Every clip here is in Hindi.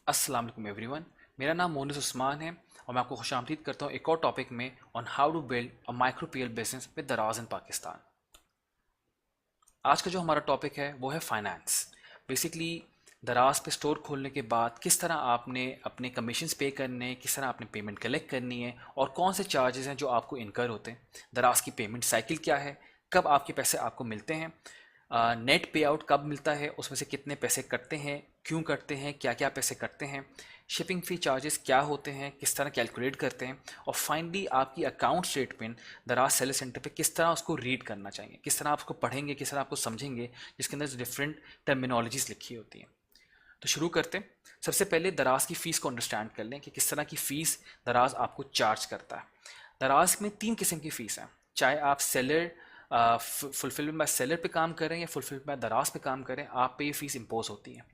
अस्सलाम वालेकुम एवरीवन। मेरा नाम मोनिस उस्मान है और मैं आपको खुशामदीद करता हूँ एक और टॉपिक में on how to build a micro PL business with Daraz in Pakistan. आज का जो हमारा टॉपिक है वो है फाइनेंस। बेसिकली दराज पे स्टोर खोलने के बाद किस तरह आपने अपने कमीशंस पे करने हैं, किस तरह आपने पेमेंट कलेक्ट करनी है और कौन से चार्जेस हैं जो आपको इनकर होते हैं। दराज की पेमेंट साइकिल क्या है, कब आपके पैसे आपको मिलते हैं, नेट पे आउट कब मिलता है, उसमें से कितने पैसे कटते हैं, क्यों करते हैं, क्या क्या पैसे कटते हैं, शिपिंग फ़ी चार्जेस क्या होते हैं, किस तरह कैलकुलेट करते हैं, और फाइनली आपकी अकाउंट स्टेटमेंट दराज सेलर सेंटर पे किस तरह उसको रीड करना चाहिए, किस तरह आप उसको पढ़ेंगे, किस तरह आपको समझेंगे, जिसके अंदर डिफरेंट टर्मिनोलॉजीज लिखी होती हैं। तो शुरू करते हैं। सबसे पहले दराज की फ़ीस को अंडरस्टैंड कर लें कि किस तरह की फ़ीस दराज आपको चार्ज करता है। दराज में 3 किस्म की फ़ीस हैं, चाहे आप सेलर फुलफिलमेंट बाय सेलर पे काम करें या फुलफिलमेंट बाय दराज पे काम करें, आप पे ये फ़ीस इम्पोज होती है।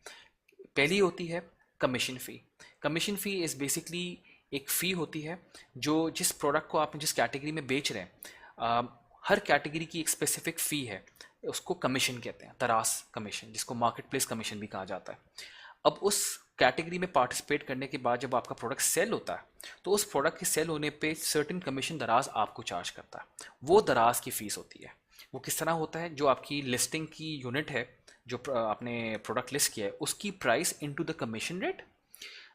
पहली होती है commission fee. Commission fee is basically एक फ़ी होती है जो जिस प्रोडक्ट को आपने जिस कैटेगरी में बेच रहे हैं, हर कैटेगरी की एक स्पेसिफिक फ़ी है, उसको कमीशन कहते हैं, दराज कमीशन, जिसको मार्केट प्लेस कमीशन भी कहा जाता है। अब उस कैटेगरी में पार्टिसिपेट करने के बाद जब आपका प्रोडक्ट सेल होता है तो उस प्रोडक्ट के सेल होने पे सर्टेन कमीशन दराज आपको चार्ज करता है, वो दराज की फ़ीस होती है। वो किस तरह होता है, जो आपकी लिस्टिंग की यूनिट है, जो आपने प्रोडक्ट लिस्ट किया है, उसकी price into the commission rate,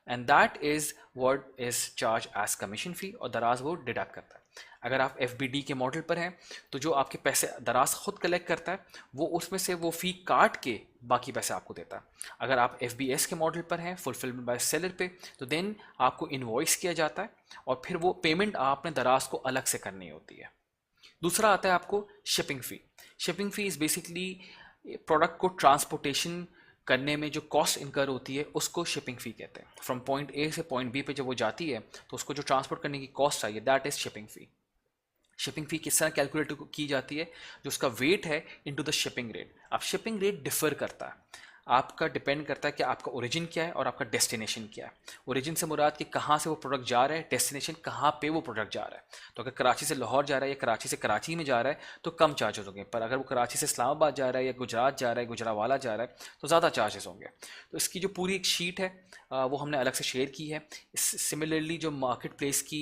and that is what is charge as commission fee, और दराज वो डिडक्ट करता है। अगर आप एफ के मॉडल पर हैं तो जो आपके पैसे दराज खुद कलेक्ट करता है वो उसमें से वो फ़ी काट के बाकी पैसे आपको देता है। अगर आप एफ के मॉडल पर हैं फुलफिलमेंट बाय सेलर पे, तो देन आपको इन्वॉइस किया जाता है और फिर वो पेमेंट आपने दराज को अलग से करनी होती है। दूसरा आता है आपको shipping fee. Shipping fee is basically product को ट्रांसपोर्टेशन करने में जो कॉस्ट इनकर होती है उसको शिपिंग फ़ी कहते हैं। फ्रॉम पॉइंट ए से पॉइंट बी पे जब वो जाती है तो उसको जो ट्रांसपोर्ट करने की कॉस्ट आई है, that is shipping fee. Shipping fee किस तरह कैलकुलेट की जाती है, जो उसका वेट है इनटू द शिपिंग रेट। अब शिपिंग रेट डिफर करता है, आपका डिपेंड करता है कि आपका ओरिजिन क्या है और आपका डेस्टिनेशन क्या है। ओरिजिन से मुराद कि कहाँ से वो प्रोडक्ट जा रहा है, डेस्टिनेशन कहाँ पे वो प्रोडक्ट जा रहा है। तो अगर कराची से लाहौर जा रहा है या कराची से कराची में जा रहा है तो कम चार्जेस होंगे, पर अगर वो कराची से इस्लामाबाद जा रहा है या गुजरात जा रहा है, गुजरावाला जा रहा है, तो ज़्यादा चार्जेस होंगे। तो इसकी जो पूरी एक शीट है वो हमने अलग से शेयर की है। सिमिलरली जो मार्केट प्लेस की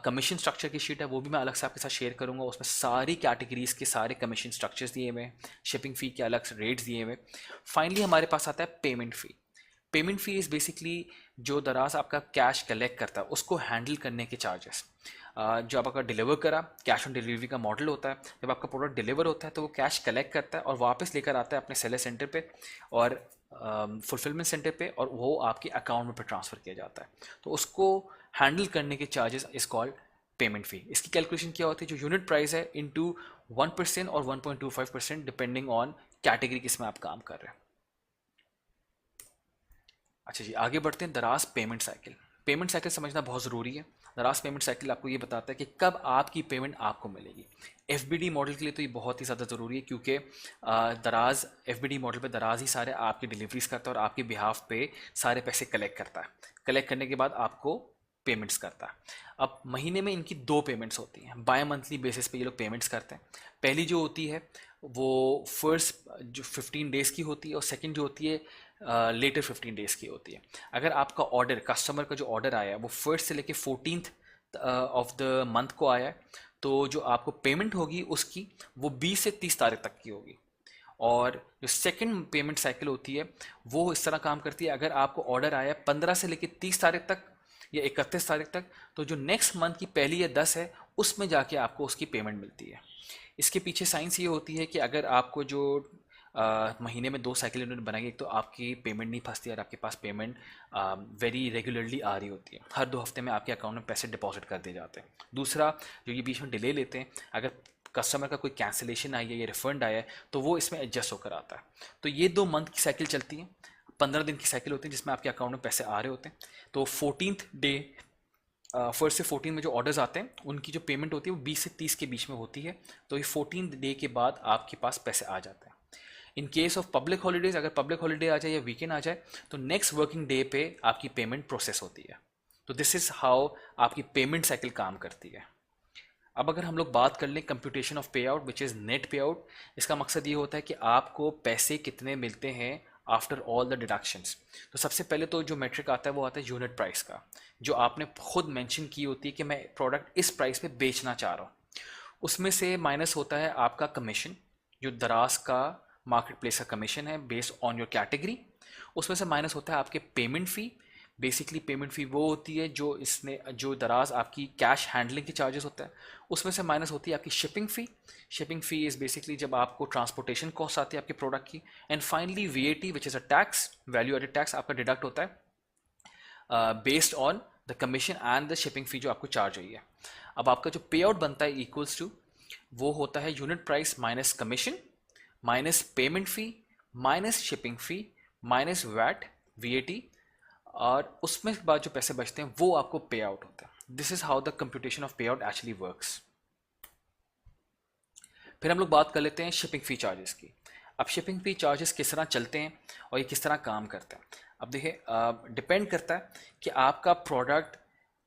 कमीशन स्ट्रक्चर की शीट है वो भी मैं अलग से आपके साथ शेयर करूँगा। उसमें सारी कैटेगरीज़ के सारे कमीशन स्ट्रक्चर्स दिए हुए हैं, शिपिंग फ़ी के अलग से रेट्स दिए हुए। फाइनली हमारे पास आता है payment fee. Payment fee is basically जो दराज आपका कैश कलेक्ट करता है उसको हैंडल करने के चार्जेस। जो आपका डिलीवर करा, कैश ऑन डिलीवरी का मॉडल होता है। जब आपका प्रोडक्ट डिलीवर होता है तो वो कैश कलेक्ट करता है और वापस लेकर आता है अपने सेलर सेंटर पे और फुलफिलमेंट सेंटर पे, और वो आपके अकाउंट में पे ट्रांसफ़र किया जाता है। तो उसको हैंडल करने के चार्जेस इज़ कॉल्ड पेमेंट फ़ी। इसकी कैलकुलेशन क्या होती है, जो यूनिट प्राइस है इंटू 1% और 1.25% डिपेंडिंग ऑन कैटेगरी किस में आप काम कर रहे हैं। अच्छा जी, आगे बढ़ते हैं। दराज पेमेंट साइकिल। पेमेंट साइकिल समझना बहुत ज़रूरी है। दराज पेमेंट साइकिल आपको ये बताता है कि कब आपकी पेमेंट आपको मिलेगी। एफ मॉडल के लिए तो ये बहुत ही ज़्यादा ज़रूरी है, क्योंकि दराज एफ मॉडल पे दराज ही सारे आपकी डिलीवरीज करता है और आपके बिहाफ पे सारे पैसे कलेक्ट करता है। कलेक्ट करने के बाद आपको पेमेंट्स करता है। अब महीने में इनकी 2 पेमेंट्स होती हैं, बाय मंथली बेसिस पे ये लोग पेमेंट्स करते हैं। पहली जो होती है वो फर्स्ट जो 15 डेज़ की होती है, और सेकंड जो होती है लेटर 15 डेज़ की होती है। अगर आपका ऑर्डर, कस्टमर का जो ऑर्डर आया है वो फर्स्ट से लेके 14th ऑफ द मंथ को आया है, तो जो आपको पेमेंट होगी उसकी वो 20 से 30 तारीख तक की होगी। और जो सेकंड पेमेंट साइकिल होती है वो इस तरह काम करती है, अगर आपको ऑर्डर आया 15 से लेकर 30 तारीख तक या 31 तारीख तक, तो जो नेक्स्ट मंथ की पहली या 10 है उसमें जाके आपको उसकी पेमेंट मिलती है। इसके पीछे साइंस ये होती है कि अगर आपको जो महीने में 2 साइकिल इन्होंने बनाई, एक तो आपकी पेमेंट नहीं फंसती और आपके पास पेमेंट वेरी रेगुलरली आ रही होती है, हर 2 हफ्ते में आपके अकाउंट में पैसे डिपॉजिट कर दिए जाते हैं। दूसरा, जो ये बीच में डिले लेते हैं, अगर कस्टमर का कोई कैंसिलेशन आई है या रिफंड आया है तो वो इसमें एडजस्ट होकर आता है। तो ये 2 मंथ की साइकिल चलती है, 15 दिन की साइकिल होती है जिसमें आपके अकाउंट में पैसे आ रहे होते हैं। तो 14th डे, फर्स्ट से 14 में जो ऑर्डर्स आते हैं उनकी जो पेमेंट होती है वो 20 से 30 के बीच में होती है। तो ये 14th डे के बाद आपके पास पैसे आ जाते हैं। In case of public holidays, अगर पब्लिक हॉलीडे आ जाए या वीकेंड आ जाए तो नेक्स्ट वर्किंग डे पे आपकी पेमेंट प्रोसेस होती है। तो दिस इज़ हाउ आपकी पेमेंट साइकिल काम करती है। अब अगर हम लोग बात कर लें कंप्यूटेशन ऑफ पे आउट विच इज़ नेट पे आउट, इसका मकसद ये होता है कि आपको पैसे कितने मिलते हैं आफ्टर ऑल द डिडक्शंस। तो सबसे पहले तो जो मेट्रिक आता है वो आता है यूनिट प्राइस का, जो आपने खुद मेंशन की होती है कि मैं प्रोडक्ट इस प्राइस पे बेचना चाह रहा हूँ। उसमें से माइनस होता है आपका कमीशन, जो दराज का मार्केट प्लेस का कमीशन है बेस्ड ऑन योर कैटेगरी। उसमें से माइनस होता है आपके पेमेंट फ़ी। बेसिकली पेमेंट फ़ी वो होती है जो दराज आपकी कैश हैंडलिंग की चार्जेस होता है। उसमें से माइनस होती है आपकी shipping fee. Shipping fee is basically जब आपको ट्रांसपोर्टेशन कॉस्ट आती है आपके प्रोडक्ट की। And finally VAT which is a tax, value added tax आपका डिडक्ट होता है based on the commission and the shipping fee जो आपको चार्ज हुई है। अब आपका जो पे आउट बनता है इक्वल्स टू, वो होता है unit price minus commission minus payment fee minus shipping fee minus VAT VAT, और उसमें बाद जो पैसे बचते हैं वो आपको पे आउट होता है। This is how the computation of पे आउट एक्चुअली वर्क्स। फिर हम लोग बात कर लेते हैं शिपिंग फ़ी चार्जेस की। अब शिपिंग फ़ी चार्जेस किस तरह चलते हैं और ये किस तरह काम करते हैं। अब देखिए, डिपेंड करता है कि आपका प्रोडक्ट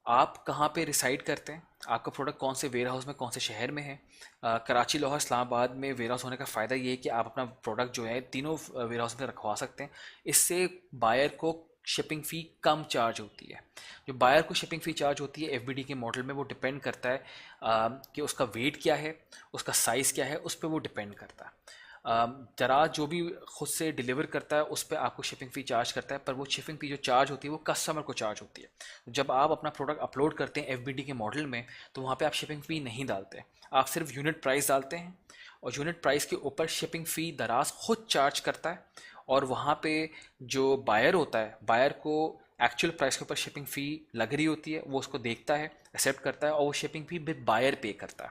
आप कहाँ पे रिसाइड करते हैं, आपका प्रोडक्ट कौन से वेयर हाउस में, कौन से शहर में है। कराची, लाहौर, इस्लामाबाद में वेयर हाउस होने का फ़ायदा ये है कि आप अपना प्रोडक्ट जो है तीनों वेयर हाउस में रखवा सकते हैं। इससे बायर को शिपिंग फ़ी कम चार्ज होती है। जो बायर को शिपिंग फ़ी चार्ज होती है FBD के मॉडल में, वो डिपेंड करता है कि उसका वेट क्या है, उसका साइज़ क्या है, उस पर वो डिपेंड करता है। दराज जो भी खुद से डिलीवर करता है उस पर आपको शिपिंग फ़ी चार्ज करता है, पर वो शिपिंग फ़ी जो चार्ज होती है वो कस्टमर को चार्ज होती है। जब आप अपना प्रोडक्ट अपलोड करते हैं FBD के मॉडल में, तो वहाँ पे आप शिपिंग फ़ी नहीं डालते, आप सिर्फ यूनिट प्राइस डालते हैं, और यूनिट प्राइस के ऊपर शिपिंग फ़ी दराज खुद चार्ज करता है। और वहाँ पे जो बायर होता है, बायर को एक्चुअल प्राइस के ऊपर शिपिंग फ़ी लग रही होती है, वो उसको देखता है, एक्सेप्ट करता है, और वो शिपिंग फ़ी विद बायर पे करता है।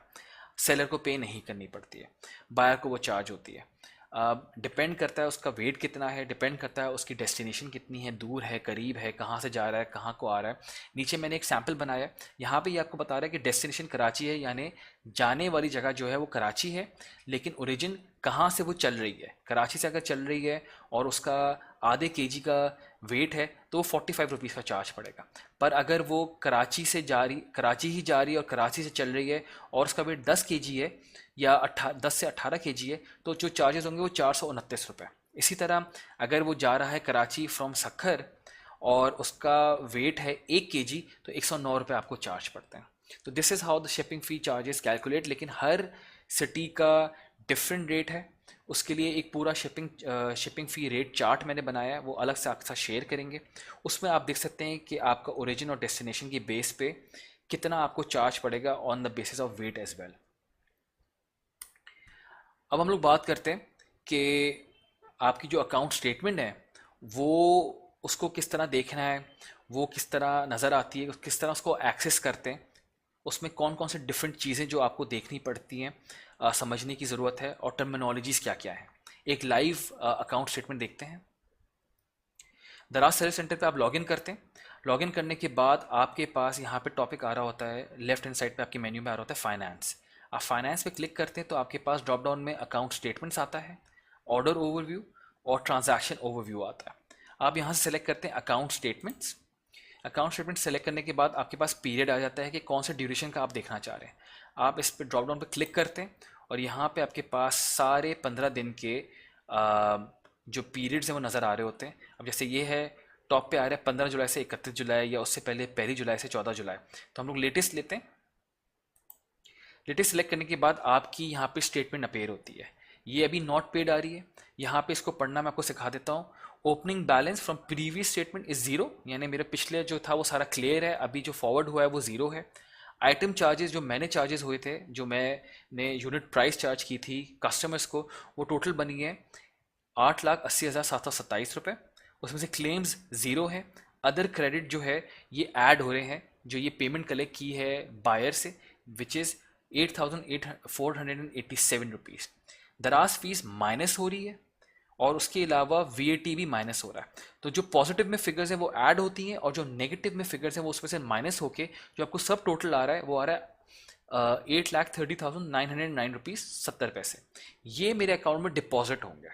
सेलर को पे नहीं करनी पड़ती है, बायर को वो चार्ज होती है। डिपेंड करता है उसका वेट कितना है, डिपेंड करता है उसकी डेस्टिनेशन कितनी है, दूर है, करीब है, कहाँ से जा रहा है, कहाँ को आ रहा है। नीचे मैंने एक सैम्पल बनाया है, यहाँ पे ये आपको बता रहा है कि डेस्टिनेशन कराची है, यानी जाने वाली जगह जो है वो कराची है, लेकिन ओरिजिन कहाँ से वो चल रही है। कराची से अगर चल रही है और उसका आधे kg का वेट है तो वो 45 रुपीज़ का चार्ज पड़ेगा। पर अगर वो कराची ही जा रही है और कराची से चल रही है और उसका वेट 10 kg है या 10 से 18 kg है, तो जो चार्जेस होंगे वो 429 रुपये। इसी तरह अगर वो जा रहा है कराची फ्रॉम सखर और उसका वेट है 1 kg, तो 109 रुपये आपको चार्ज पड़ते हैं। तो this is how the shipping fee charges calculate. लेकिन हर सिटी का डिफरेंट रेट है, उसके लिए एक पूरा शिपिंग फ़ी रेट चार्ट मैंने बनाया है, वो अलग से आपके साथ शेयर करेंगे। उसमें आप देख सकते हैं कि आपका ओरिजिन और डेस्टिनेशन की बेस पे कितना आपको चार्ज पड़ेगा on the basis of weight as well. अब हम लोग बात करते हैं कि आपकी जो अकाउंट स्टेटमेंट है वो उसको किस तरह देखना है, वो किस तरह नज़र आती है, किस तरह उसको एक्सेस करते हैं, उसमें कौन कौन से डिफरेंट चीज़ें जो आपको देखनी पड़ती हैं, समझने की ज़रूरत है, और टर्मिनोलॉजीज़ क्या क्या है। एक लाइव अकाउंट स्टेटमेंट देखते हैं। दराज सर्विस सेंटर पे आप लॉगिन करते हैं। लॉगिन करने के बाद आपके पास यहाँ पे टॉपिक आ रहा होता है, लेफ्ट हैंड साइड पे आपके मेन्यू में आ रहा होता है फाइनेंस। आप फाइनेंस पे क्लिक करते हैं तो आपके पास ड्रॉप डाउन में अकाउंट स्टेटमेंट्स आता है, ऑर्डर ओवरव्यू और ट्रांजैक्शन ओवरव्यू आता है। आप यहाँ से सेलेक्ट करते हैं account statements. Account statement select करने के बाद आपके पास पीरियड आ जाता है कि कौन से ड्यूरेशन का आप देखना चाह रहे हैं। आप इस पर ड्रॉप डाउन पर क्लिक करते हैं और यहाँ पे आपके पास सारे 15 दिन के जो पीरियड्स हैं वो नज़र आ रहे होते हैं। अब जैसे ये है, टॉप पे आ रहा है 15 जुलाई से 31 जुलाई, या उससे पहले 1 जुलाई से 14 जुलाई। तो हम लोग लेटेस्ट लेते हैं। लेटेस्ट सेलेक्ट करने के बाद आपकी यहाँ पे स्टेटमेंट अपेयर होती है। ये अभी नॉट पेड आ रही है, यहाँ पे इसको पढ़ना मैं आपको सिखा देता हूँ। Opening balance from previous statement is zero, यानी मेरे पिछले जो था वो सारा क्लियर है, अभी जो फॉरवर्ड हुआ है वो जीरो है। आइटम चार्जेस जो मैंने चार्जेस हुए थे, जो मैंने यूनिट प्राइस चार्ज की थी कस्टमर्स को, वो टोटल बनी है 8,80,727 रुपये। उसमें से क्लेम्स ज़ीरो है। अदर क्रेडिट जो है ये ऐड हो रहे हैं, जो ये पेमेंट कलेक्ट की है बायर से, विच इज़ 8,487 रुपीज़। दराज फीस माइनस हो रही है और उसके अलावा VAT भी माइनस हो रहा है। तो जो पॉजिटिव में फिगर्स हैं वो ऐड होती हैं, और जो नेगेटिव में फिगर्स हैं वो उसमें से माइनस होके जो आपको सब टोटल आ रहा है वो आ रहा है 8,30,909 रुपीज़ 70 पैसे। ये मेरे अकाउंट में डिपॉजिट होंगे।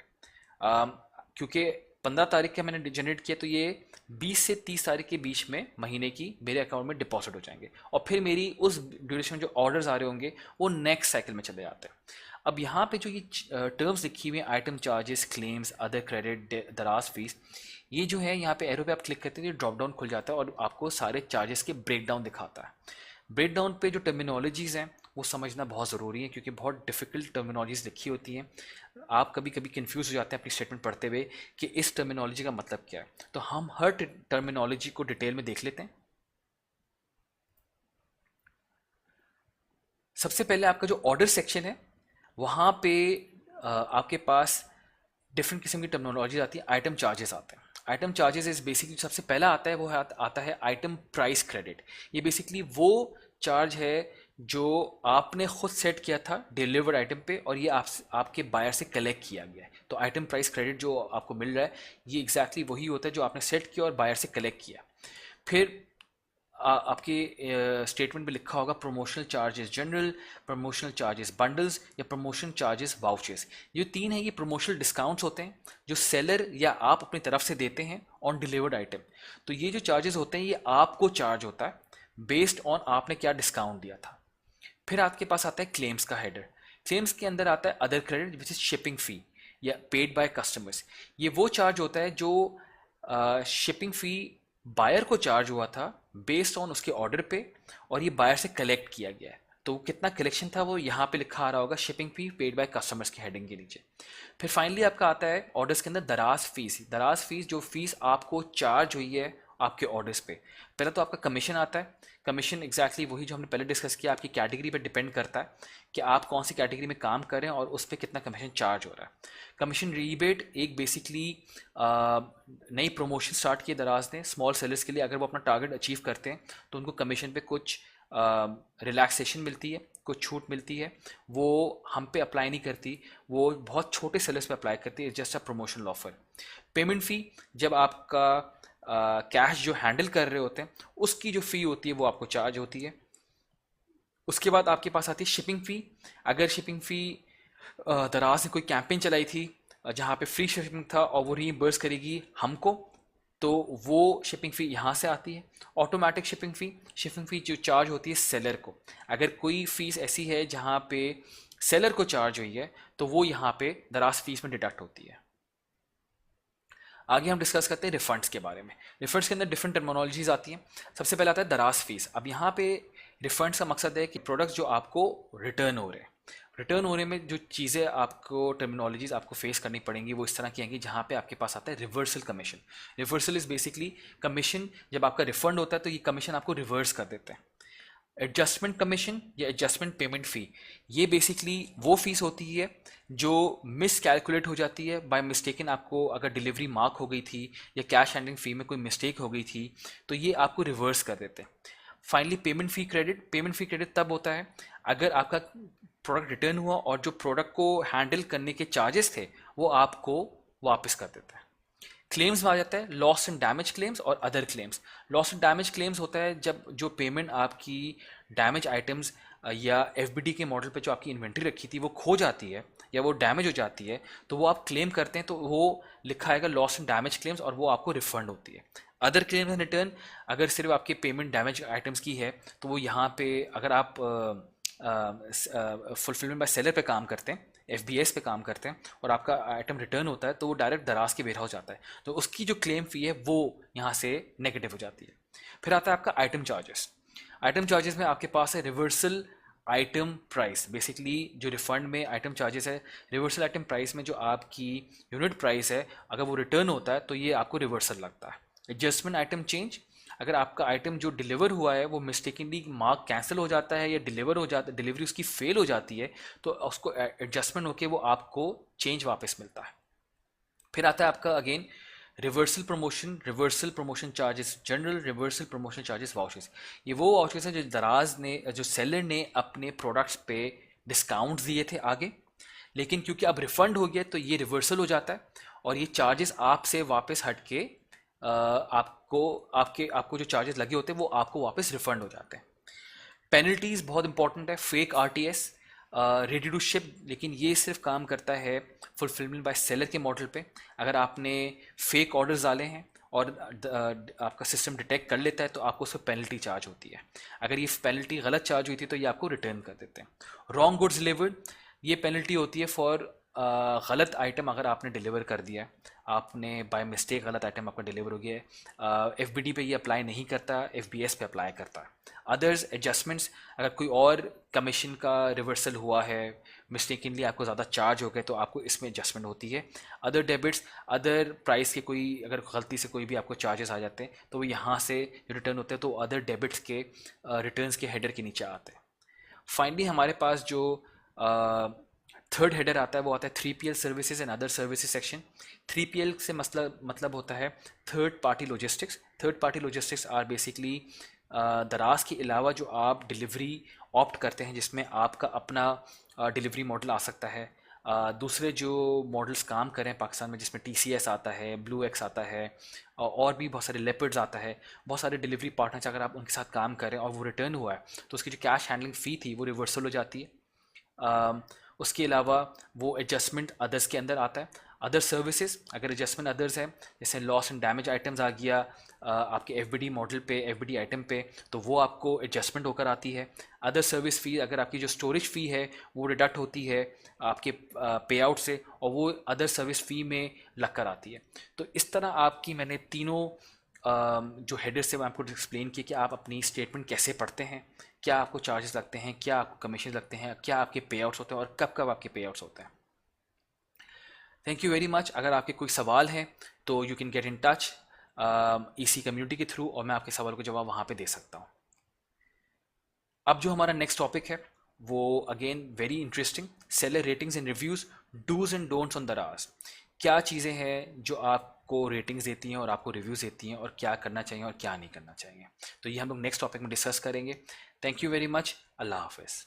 क्योंकि 15 तारीख का मैंने जनरेट किया, तो ये 20 से 30 तारीख के बीच में महीने की मेरे अकाउंट में डिपॉजिट हो जाएंगे, और फिर मेरी उस ड्यूरेशन में जो ऑर्डर्स आ रहे होंगे वो नेक्स्ट साइकिल में चले जाते हैं। अब यहाँ पे जो ये टर्म्स लिखी हुई हैं, item charges, claims, other credit, दराज फीस, ये जो है यहाँ पे एरो पे आप क्लिक करते हैं तो ड्रॉप डाउन खुल जाता है और आपको सारे चार्जेस के ब्रेक डाउन दिखाता है। ब्रेक डाउन पे जो टर्मिनोलॉजीज़ हैं वो समझना बहुत ज़रूरी है, क्योंकि बहुत डिफ़िकल्ट टर्मिनोलॉजीज़ लिखी होती हैं। आप कभी कभी कंफ्यूज हो जाते हैं अपनी स्टेटमेंट पढ़ते हुए कि इस टर्मिनोलॉजी का मतलब क्या है। तो हम हर टर्मिनोलॉजी को डिटेल में देख लेते हैं। सबसे पहले आपका जो ऑर्डर सेक्शन है वहाँ पे आपके पास डिफरेंट किस्म की टर्मिनोलॉजी आती है। आइटम चार्जेस आते हैं। आइटम चार्जेस इज बेसिकली सबसे पहला आता है वो आता है आइटम प्राइस क्रेडिट। ये बेसिकली वो चार्ज है जो आपने खुद सेट किया था डिलीवर्ड आइटम पे और ये आपके बायर से कलेक्ट किया गया है। तो आइटम प्राइस क्रेडिट जो आपको मिल रहा है ये एग्जैक्टली वही होता है जो आपने सेट किया और बायर से कलेक्ट किया। फिर आपके स्टेटमेंट में लिखा होगा promotional charges general, promotional charges bundles या प्रमोशन चार्जेस वाउचर्स। ये तीन है, ये प्रमोशनल डिस्काउंट्स होते हैं जो सेलर या आप अपनी तरफ से देते हैं ऑन डिलीवर्ड आइटम। तो ये जो चार्जेस होते हैं ये आपको चार्ज होता है बेस्ड ऑन आपने क्या डिस्काउंट दिया था। फिर आपके पास आता है क्लेम्स का हेडर। क्लेम्स के अंदर आता है other credit which is shipping fee या पेड बाय कस्टमर्स। ये वो चार्ज होता है जो शिपिंग फी बायर को चार्ज हुआ था बेस्ड ऑन उसके ऑर्डर पे और ये बायर से कलेक्ट किया गया है। तो कितना कलेक्शन था वो यहाँ पे लिखा आ रहा होगा shipping fee paid by customers के हेडिंग के नीचे। फिर फाइनली आपका आता है ऑर्डर्स के अंदर दराज फीस। दराज फीस जो फीस आपको चार्ज हुई है आपके ऑर्डर्स पे। पहले तो आपका कमीशन आता है। कमीशन एग्जैक्टली वही जो हमने पहले डिस्कस किया, आपकी कैटेगरी पे डिपेंड करता है कि आप कौन सी कैटेगरी में काम कर रहे हैं और उस पर कितना कमीशन चार्ज हो रहा है। कमीशन रीबेट एक बेसिकली नई प्रमोशन स्टार्ट किए दराज ने स्मॉल सेलर्स के लिए। अगर वो अपना टारगेट अचीव करते हैं तो उनको कमीशन पे कुछ रिलैक्सेशन मिलती है, कुछ छूट मिलती है। वो हम पे अप्लाई नहीं करती, वो बहुत छोटे सेलर्स पे अप्लाई करती है, just a promotional offer. Payment fee जब आपका कैश जो हैंडल कर रहे होते हैं उसकी जो फ़ी होती है वो आपको चार्ज होती है। उसके बाद आपके पास आती है शिपिंग फ़ी। अगर शिपिंग फ़ी दराज ने कोई कैंपेन चलाई थी जहाँ पे फ्री शिपिंग था और वो रीइंबर्स करेगी हमको, तो वो शिपिंग फ़ी यहाँ से आती है। ऑटोमेटिक शिपिंग फ़ी जो चार्ज होती है सेलर को। अगर कोई फ़ीस ऐसी है जहाँ पे सेलर को चार्ज हुई है तो वो यहाँ पे दराज फीस में डिडक्ट होती है। आगे हम डिस्कस करते हैं रिफंड्स के बारे में। रिफंड्स के अंदर डिफरेंट टर्मिनोलॉजीज आती हैं। सबसे पहले आता है दराज फीस। अब यहाँ पे रिफंड्स का मकसद है कि प्रोडक्ट्स जो आपको रिटर्न हो रहे हैं, रिटर्न होने में जो चीज़ें आपको टर्मिनोलॉजीज आपको फेस करनी पड़ेंगी वो इस तरह की आएंगी। जहाँ पे आपके पास आता है reversal commission. Reversal is basically commission, जब आपका रिफंड होता है तो ये कमीशन आपको रिवर्स कर देते हैं। एडजस्टमेंट कमीशन या एडजस्टमेंट पेमेंट फ़ी, ये बेसिकली वो फीस होती है जो मिस कैलकुलेट हो जाती है बाय मिस्टेकन। आपको अगर डिलीवरी मार्क हो गई थी या कैश हैंडलिंग फ़ी में कोई मिस्टेक हो गई थी तो ये आपको रिवर्स कर देते हैं। फाइनली पेमेंट फ़ी क्रेडिट। पेमेंट फ़ी क्रेडिट तब होता है अगर आपका प्रोडक्ट रिटर्न हुआ और जो प्रोडक्ट को हैंडल करने के चार्जेस थे वो आपको वापस कर देते हैं। क्लेम्स में आ जाता है लॉस एंड डैमेज क्लेम्स और other claims. Loss and damage claims होता है जब जो पेमेंट आपकी डैमेज आइटम्स या एफबीडी के मॉडल पे जो आपकी इन्वेंट्री रखी थी वो खो जाती है या वो डैमेज हो जाती है तो वो आप क्लेम करते हैं, तो वो लिखा आएगा लॉस एंड डैमेज क्लेम्स और वो आपको रिफंड होती है। अदर क्लेम्स एंड रिटर्न, अगर सिर्फ आपकी पेमेंट डैमेज आइटम्स की है तो वो यहाँ पे अगर आप फुलफिलमेंट बाय सेलर पे काम करते हैं, एफबीएस पे काम करते हैं और आपका आइटम रिटर्न होता है तो वो डायरेक्ट दराज के वेयर हाउस जाता है, तो उसकी जो क्लेम फ़ी है वो यहाँ से नेगेटिव हो जाती है। फिर आता है आपका आइटम चार्जेस। आइटम चार्जेस में आपके पास है रिवर्सल आइटम प्राइस। बेसिकली जो रिफंड में आइटम चार्जेस है, रिवर्सल आइटम प्राइस में जो आपकी यूनिट प्राइस है अगर वो रिटर्न होता है तो ये आपको रिवर्सल लगता है। एडजस्टमेंट आइटम चेंज, अगर आपका आइटम जो डिलीवर हुआ है वो मिस्टेकनली मार्क कैंसिल हो जाता है या डिलीवर हो जाता है, डिलीवरी उसकी फेल हो जाती है तो उसको एडजस्टमेंट होके वो आपको चेंज वापस मिलता है। फिर आता है आपका again reversal promotion charges general, reversal promotion charges vouchers. ये वो वाउचर्स हैं जो दराज ने, जो सेलर ने अपने प्रोडक्ट्स पे डिस्काउंट्स दिए थे आगे, लेकिन क्योंकि अब रिफंड हो गया तो ये रिवर्सल हो जाता है और ये चार्जेस आपसे वापस हट के आपको जो चार्जेस लगे होते हैं वो आपको वापस रिफंड हो जाते हैं। पेनल्टीज़ बहुत इंपॉर्टेंट है। Fake RTS, ready to ship, लेकिन ये सिर्फ काम करता है फुलफिलमेंट बाय सेलर के मॉडल पे। अगर आपने फेक ऑर्डर्स डाले हैं और आपका सिस्टम डिटेक्ट कर लेता है तो आपको उस पर पेनल्टी चार्ज होती है। अगर ये पेनल्टी गलत चार्ज हुई थी तो ये आपको रिटर्न कर देते हैं। रॉन्ग गुड्स डिलीवर्ड, ये पेनल्टी होती है फॉर गलत आइटम अगर आपने डिलीवर कर दिया है, आपने बाय मिस्टेक गलत आइटम आपका डिलीवर हो गया है। एफबीडी पे ये अप्लाई नहीं करता, एफबीएस पे अप्लाई करता है। अदर्स एडजस्टमेंट्स, अगर कोई और कमीशन का रिवर्सल हुआ है, मिस्टेकनली आपको ज़्यादा चार्ज हो गए, तो आपको इसमें एडजस्टमेंट होती है। अदर डेबिट्स, अदर प्राइस के कोई अगर गलती से कोई भी आपको चार्जेस आ जाते हैं तो वो यहाँ से रिटर्न होते हैं, तो अदर डेबिट्स के रिटर्न्स के हेडर के नीचे आते हैं। फाइनली हमारे पास जो थर्ड हेडर आता है वो आता है 3PL services and other services section. 3PL से मतलब होता है third party logistics. Third party logistics are basically Daraz के अलावा जो आप डिलीवरी ऑप्ट करते हैं, जिसमें आपका अपना डिलीवरी मॉडल आ सकता है। दूसरे जो मॉडल्स काम करें पाकिस्तान में, जिसमें TCS आता है, ब्लू एक्स आता है, और भी बहुत सारे लेपर्ड्स आता है, बहुत सारे डिलीवरी पार्टनर्स, अगर आप उनके साथ काम करें और वो रिटर्न हुआ है तो उसकी जो कैश हैंडलिंग फ़ी थी वो रिवर्सल हो जाती है। उसके अलावा वो एडजस्टमेंट अदर्स के अंदर आता है। अदर सर्विसेज, अगर एडजस्टमेंट अदर्स है, जैसे लॉस एंड डैमेज आइटम्स आ गया आपके एफबीडी मॉडल पे, एफबीडी आइटम पे, तो वो आपको एडजस्टमेंट होकर आती है। अदर सर्विस फ़ी, अगर आपकी जो स्टोरेज फ़ी है वो डिडक्ट होती है आपके पे आउट से, और वो अदर सर्विस फ़ी में लग कर आती है। तो इस तरह आपकी मैंने तीनों जो हेडर से मैं आपको एक्सप्लेन किया कि आप अपनी स्टेटमेंट कैसे पढ़ते हैं, क्या आपको चार्जेस लगते हैं, क्या आपको कमीशन लगते हैं, क्या आपके पे आउट्स होते हैं और कब कब आपके पे आउट्स होते हैं। Thank you very much. अगर आपके कोई सवाल हैं तो you can get in touch इसी कम्युनिटी के थ्रू, और मैं आपके सवाल को जवाब वहाँ पे दे सकता हूँ। अब जो हमारा नेक्स्ट टॉपिक है वो again very interesting, seller ratings and reviews, dos and don'ts on Daraz. क्या चीज़ें हैं जो आपको रेटिंग्स देती हैं और आपको रिव्यूज़ देती हैं, और क्या करना चाहिए और क्या नहीं करना चाहिए, तो ये हम लोग नेक्स्ट टॉपिक में डिस्कस करेंगे। Thank you very much. अल्लाह हाफिज़।